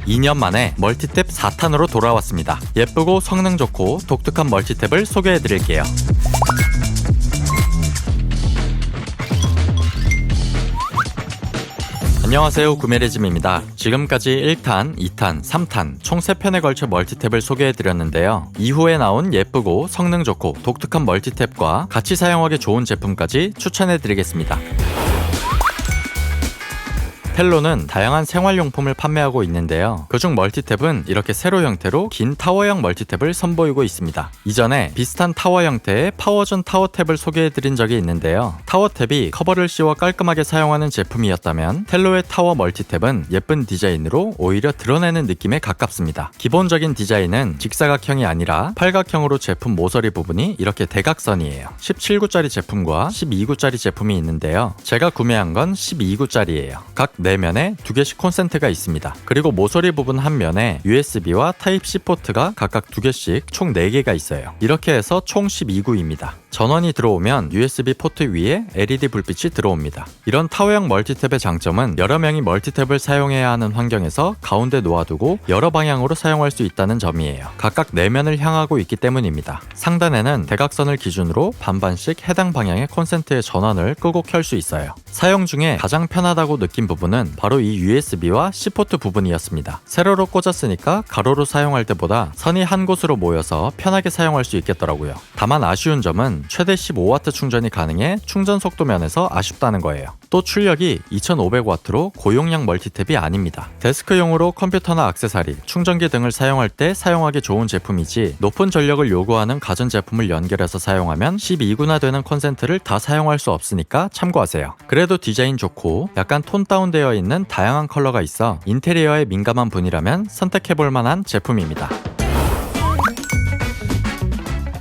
2년 만에 멀티탭 4탄으로 돌아왔습니다. 예쁘고 성능 좋고 독특한 멀티탭을 소개해드릴게요. 안녕하세요, 구매리즘입니다. 지금까지 1탄, 2탄, 3탄 총 3편에 걸쳐 멀티탭을 소개해드렸는데요. 이후에 나온 예쁘고 성능 좋고 독특한 멀티탭과 같이 사용하기 좋은 제품까지 추천해드리겠습니다. 텔로는 다양한 생활용품을 판매하고 있는데요. 그중 멀티탭은 이렇게 세로 형태로 긴 타워형 멀티탭을 선보이고 있습니다. 이전에 비슷한 타워 형태의 파워존 타워탭을 소개해드린 적이 있는데요. 타워탭이 커버를 씌워 깔끔하게 사용하는 제품이었다면 텔로의 타워 멀티탭은 예쁜 디자인으로 오히려 드러내는 느낌에 가깝습니다. 기본적인 디자인은 직사각형이 아니라 팔각형으로 제품 모서리 부분이 이렇게 대각선이에요. 17구짜리 제품과 12구짜리 제품이 있는데요. 제가 구매한 건 12구짜리예요. 각 4면에 2개씩 콘센트가 있습니다. 그리고 모서리 부분 한 면에 USB와 타입C 포트가 각각 2개씩 총 4개가 있어요. 이렇게 해서 총 12구입니다. 전원이 들어오면 USB 포트 위에 LED 불빛이 들어옵니다. 이런 타워형 멀티탭의 장점은 여러 명이 멀티탭을 사용해야 하는 환경에서 가운데 놓아두고 여러 방향으로 사용할 수 있다는 점이에요. 각각 4면을 향하고 있기 때문입니다. 상단에는 대각선을 기준으로 반반씩 해당 방향의 콘센트의 전원을 끄고 켤 수 있어요. 사용 중에 가장 편하다고 느낀 부분은 바로 이 USB와 C포트 부분이었습니다. 세로로 꽂았으니까 가로로 사용할 때보다 선이 한 곳으로 모여서 편하게 사용할 수 있겠더라고요. 다만 아쉬운 점은 최대 15W 충전이 가능해 충전 속도 면에서 아쉽다는 거예요. 또 출력이 2500W로 고용량 멀티탭이 아닙니다. 데스크용으로 컴퓨터나 액세서리, 충전기 등을 사용할 때 사용하기 좋은 제품이지 높은 전력을 요구하는 가전제품을 연결해서 사용하면 12구나 되는 콘센트를 다 사용할 수 없으니까 참고하세요. 그래도 디자인 좋고 약간 톤 다운되어 있는 다양한 컬러가 있어 인테리어에 민감한 분이라면 선택해볼 만한 제품입니다.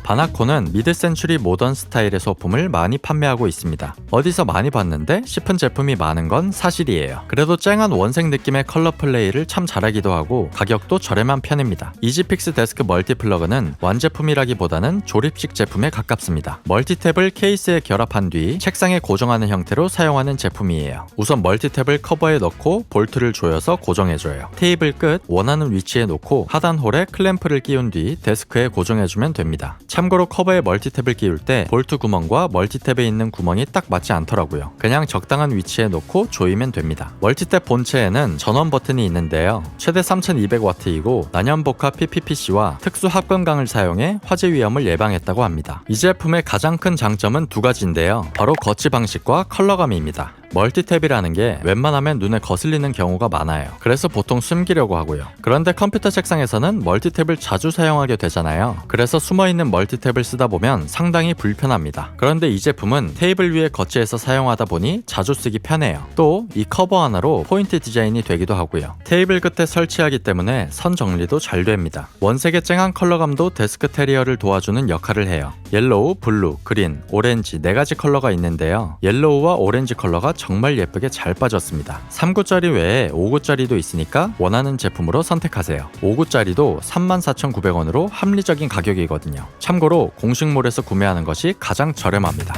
바나코는 미드센추리 모던 스타일의 소품을 많이 판매하고 있습니다. 어디서 많이 봤는데 싶은 제품이 많은 건 사실이에요. 그래도 쨍한 원색 느낌의 컬러 플레이를 참 잘하기도 하고 가격도 저렴한 편입니다. 이지픽스 데스크 멀티플러그는 완제품이라기보다는 조립식 제품에 가깝습니다. 멀티탭을 케이스에 결합한 뒤 책상에 고정하는 형태로 사용하는 제품이에요. 우선 멀티탭을 커버에 넣고 볼트를 조여서 고정해줘요. 테이블 끝 원하는 위치에 놓고 하단 홀에 클램프를 끼운 뒤 데스크에 고정해주면 됩니다. 참고로 커버에 멀티탭을 끼울 때 볼트 구멍과 멀티탭에 있는 구멍이 딱 맞지 않더라고요. 그냥 적당한 위치에 놓고 조이면 됩니다. 멀티탭 본체에는 전원 버튼이 있는데요. 최대 3200W이고 난연복합 PPPC와 특수 합금강을 사용해 화재 위험을 예방했다고 합니다. 이 제품의 가장 큰 장점은 2가지인데요. 바로 거치 방식과 컬러감입니다. 멀티탭이라는 게 웬만하면 눈에 거슬리는 경우가 많아요. 그래서 보통 숨기려고 하고요. 그런데 컴퓨터 책상에서는 멀티탭을 자주 사용하게 되잖아요. 그래서 숨어있는 멀티탭을 쓰다 보면 상당히 불편합니다. 그런데 이 제품은 테이블 위에 거치해서 사용하다 보니 자주 쓰기 편해요. 또 이 커버 하나로 포인트 디자인이 되기도 하고요. 테이블 끝에 설치하기 때문에 선 정리도 잘 됩니다. 원색의 쨍한 컬러감도 데스크 테리어를 도와주는 역할을 해요. 옐로우, 블루, 그린, 오렌지 4가지 컬러가 있는데요. 옐로우와 오렌지 컬러가 정말 예쁘게 잘 빠졌습니다. 3구짜리 외에 5구짜리도 있으니까 원하는 제품으로 선택하세요. 5구짜리도 34,900원으로 합리적인 가격이거든요. 참고로 공식몰에서 구매하는 것이 가장 저렴합니다.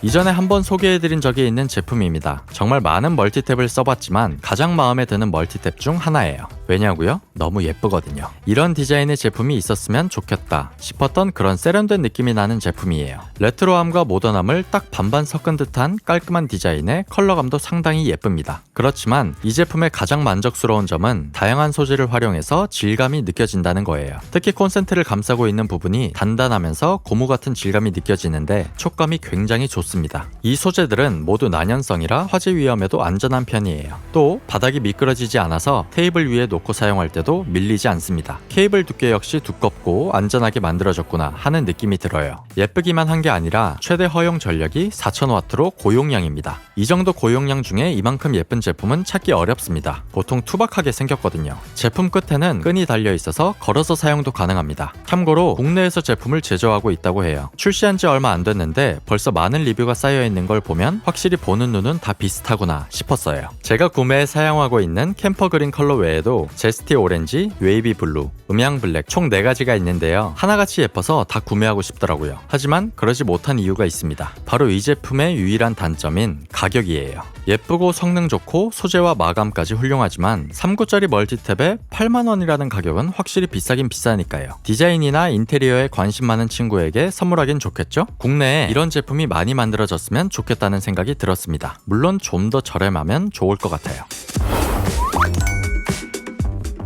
이전에 한번 소개해드린 적이 있는 제품입니다. 정말 많은 멀티탭을 써봤지만 가장 마음에 드는 멀티탭 중 하나예요. 왜냐고요? 너무 예쁘거든요. 이런 디자인의 제품이 있었으면 좋겠다 싶었던 그런 세련된 느낌이 나는 제품이에요. 레트로함과 모던함을 딱 반반 섞은 듯한 깔끔한 디자인에 컬러감도 상당히 예쁩니다. 그렇지만 이 제품의 가장 만족스러운 점은 다양한 소재를 활용해서 질감이 느껴진다는 거예요. 특히 콘센트를 감싸고 있는 부분이 단단하면서 고무 같은 질감이 느껴지는데 촉감이 굉장히 좋습니다. 이 소재들은 모두 난연성이라 화재 위험에도 안전한 편이에요. 또 바닥이 미끄러지지 않아서 테이블 위에 놓고 사용할 때도 밀리지 않습니다. 케이블 두께 역시 두껍고 안전하게 만들어졌구나 하는 느낌이 들어요. 예쁘기만 한 게 아니라 최대 허용 전력이 4000W로 고용량입니다. 이 정도 고용량 중에 이만큼 예쁜 제품은 찾기 어렵습니다. 보통 투박하게 생겼거든요. 제품 끝에는 끈이 달려 있어서 걸어서 사용도 가능합니다. 참고로 국내에서 제품을 제조하고 있다고 해요. 출시한 지 얼마 안 됐는데 벌써 많은 리뷰가 쌓여 있는 걸 보면 확실히 보는 눈은 다 비슷하구나 싶었어요. 제가 구매 구매에 사용하고 있는 캠퍼 그린 컬러 외에도 제스티 오렌지, 웨이비 블루, 음양 블랙 총 4가지가 있는데요. 하나같이 예뻐서 다 구매하고 싶더라고요. 하지만 그러지 못한 이유가 있습니다. 바로 이 제품의 유일한 단점인 가격이에요. 예쁘고 성능 좋고 소재와 마감까지 훌륭하지만 3구짜리 멀티탭에 8만원이라는 가격은 확실히 비싸긴 비싸니까요. 디자인이나 인테리어에 관심 많은 친구에게 선물하긴 좋겠죠? 국내에 이런 제품이 많이 만들어졌으면 좋겠다는 생각이 들었습니다. 물론 좀 더 저렴하면 좋을 것 같아요.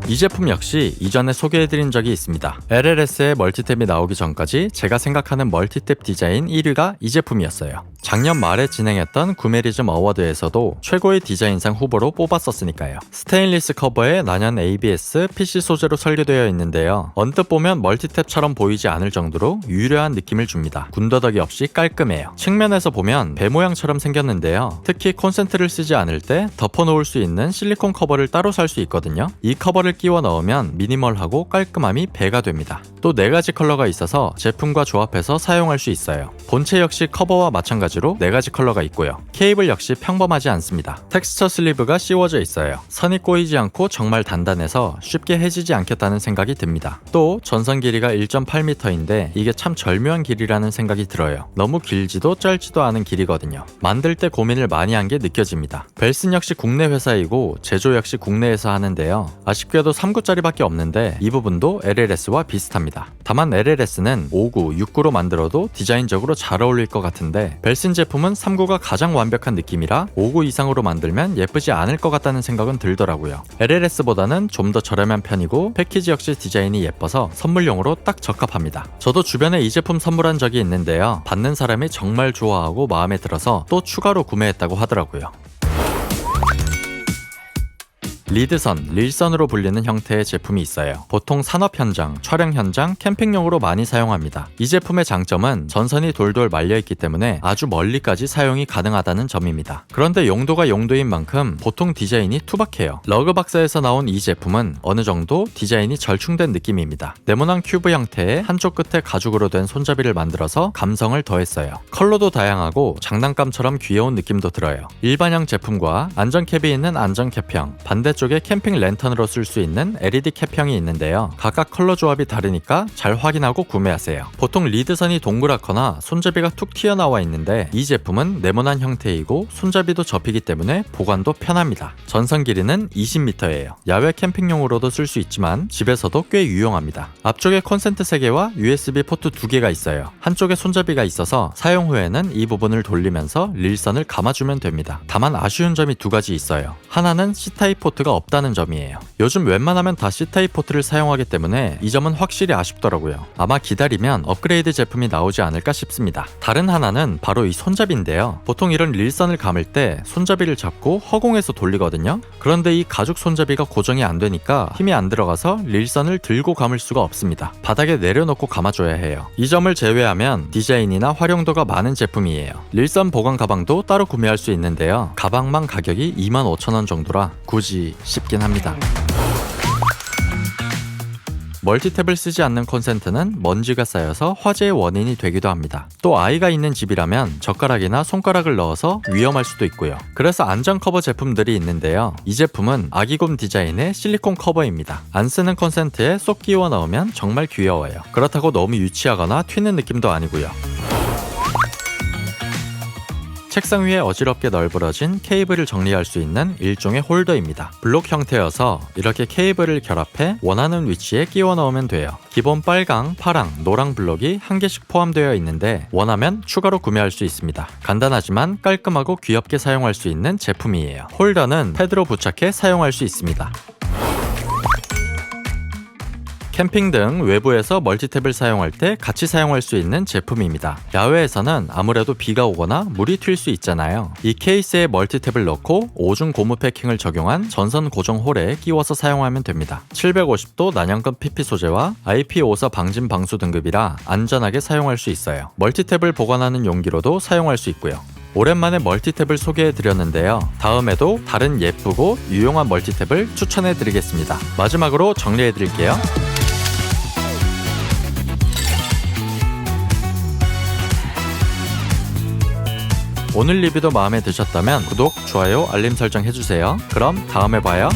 이 제품 역시 이전에 소개해드린 적이 있습니다. LLS의 멀티탭이 나오기 전까지 제가 생각하는 멀티탭 디자인 1위가 이 제품이었어요. 작년 말에 진행했던 구메리즘 어워드에서도 최고의 디자인상 후보로 뽑았었으니까요. 스테인리스 커버에 난연 ABS PC 소재로 설계되어 있는데요. 언뜻 보면 멀티탭처럼 보이지 않을 정도로 유려한 느낌을 줍니다. 군더더기 없이 깔끔해요. 측면에서 보면 배 모양처럼 생겼는데요. 특히 콘센트를 쓰지 않을 때 덮어놓을 수 있는 실리콘 커버를 따로 살 수 있거든요. 이 커버를 끼워 넣으면 미니멀하고 깔끔함이 배가 됩니다. 또 4가지 컬러가 있어서 제품과 조합해서 사용할 수 있어요. 본체 역시 커버와 마찬가지로 4가지 컬러가 있고요. 케이블 역시 평범하지 않습니다. 텍스처 슬리브가 씌워져 있어요. 선이 꼬이지 않고 정말 단단해서 쉽게 해지지 않겠다는 생각이 듭니다. 또 전선 길이가 1.8m인데 이게 참 절묘한 길이라는 생각이 들어요. 너무 길지도 짧지도 않은 길이거든요. 만들 때 고민을 많이 한 게 느껴집니다. 벨슨 역시 국내 회사이고 제조 역시 국내에서 하는데요. 아쉽게도 3구짜리밖에 없는데 이 부분도 LLS와 비슷합니다. 다만 LLS는 5구, 6구로 만들어도 디자인적으로 잘 어울릴 것 같은데 벨슨 제품은 3구가 가장 완벽한 느낌이라 5구 이상으로 만들면 예쁘지 않을 것 같다는 생각은 들더라고요. LLS보다는 좀 더 저렴한 편이고 패키지 역시 디자인이 예뻐서 선물용으로 딱 적합합니다. 저도 주변에 이 제품 선물한 적이 있는데요. 받는 사람이 정말 좋아하고 마음에 들어서 또 추가로 구매했다고 하더라고요. 리드선, 릴선으로 불리는 형태의 제품이 있어요. 보통 산업 현장, 촬영 현장, 캠핑용으로 많이 사용합니다. 이 제품의 장점은 전선이 돌돌 말려있기 때문에 아주 멀리까지 사용이 가능하다는 점입니다. 그런데 용도가 용도인 만큼 보통 디자인이 투박해요. 러그박스에서 나온 이 제품은 어느 정도 디자인이 절충된 느낌입니다. 네모난 큐브 형태의 한쪽 끝에 가죽으로 된 손잡이를 만들어서 감성을 더했어요. 컬러도 다양하고 장난감처럼 귀여운 느낌도 들어요. 일반형 제품과 안전캡이 있는 안전캡형, 반대쪽 쪽에 캠핑 랜턴으로 쓸 수 있는 LED 캡형이 있는데요. 각각 컬러 조합이 다르니까 잘 확인하고 구매하세요. 보통 리드선이 동그랗거나 손잡이가 툭 튀어나와 있는데 이 제품은 네모난 형태이고 손잡이도 접히기 때문에 보관도 편합니다. 전선 길이는 20m예요. 야외 캠핑용으로도 쓸 수 있지만 집에서도 꽤 유용합니다. 앞쪽에 콘센트 3개와 USB 포트 2개가 있어요. 한쪽에 손잡이가 있어서 사용 후에는 이 부분을 돌리면서 릴선을 감아주면 됩니다. 다만 아쉬운 점이 2가지 있어요. 하나는 C타입 포트가 없다는 점이에요. 요즘 웬만하면 다 C타입 포트를 사용하기 때문에 이 점은 확실히 아쉽더라고요. 아마 기다리면 업그레이드 제품이 나오지 않을까 싶습니다. 다른 하나는 바로 이 손잡이인데요. 보통 이런 릴선을 감을 때 손잡이를 잡고 허공에서 돌리거든요. 그런데 이 가죽 손잡이가 고정이 안 되니까 힘이 안 들어가서 릴선을 들고 감을 수가 없습니다. 바닥에 내려놓고 감아줘야 해요. 이 점을 제외하면 디자인이나 활용도가 많은 제품이에요. 릴선 보관 가방도 따로 구매할 수 있는데요. 가방만 가격이 25,000원 정도라 굳이 싶긴 합니다. 멀티탭을 쓰지 않는 콘센트는 먼지가 쌓여서 화재의 원인이 되기도 합니다. 또 아이가 있는 집이라면 젓가락이나 손가락을 넣어서 위험할 수도 있고요. 그래서 안전 커버 제품들이 있는데요. 이 제품은 아기곰 디자인의 실리콘 커버입니다. 안 쓰는 콘센트에 쏙 끼워 넣으면 정말 귀여워요. 그렇다고 너무 유치하거나 튀는 느낌도 아니고요. 책상 위에 어지럽게 널브러진 케이블을 정리할 수 있는 일종의 홀더입니다. 블록 형태여서 이렇게 케이블을 결합해 원하는 위치에 끼워 넣으면 돼요. 기본 빨강, 파랑, 노랑 블록이 한 개씩 포함되어 있는데 원하면 추가로 구매할 수 있습니다. 간단하지만 깔끔하고 귀엽게 사용할 수 있는 제품이에요. 홀더는 패드로 부착해 사용할 수 있습니다. 캠핑 등 외부에서 멀티탭을 사용할 때 같이 사용할 수 있는 제품입니다. 야외에서는 아무래도 비가 오거나 물이 튈 수 있잖아요. 이 케이스에 멀티탭을 넣고 5중 고무 패킹을 적용한 전선 고정 홀에 끼워서 사용하면 됩니다. 750도 난연금 PP 소재와 IP54 방진 방수 등급이라 안전하게 사용할 수 있어요. 멀티탭을 보관하는 용기로도 사용할 수 있고요. 오랜만에 멀티탭을 소개해드렸는데요. 다음에도 다른 예쁘고 유용한 멀티탭을 추천해드리겠습니다. 마지막으로 정리해드릴게요. 오늘 리뷰도 마음에 드셨다면 구독, 좋아요, 알림 설정 해주세요. 그럼 다음에 봐요.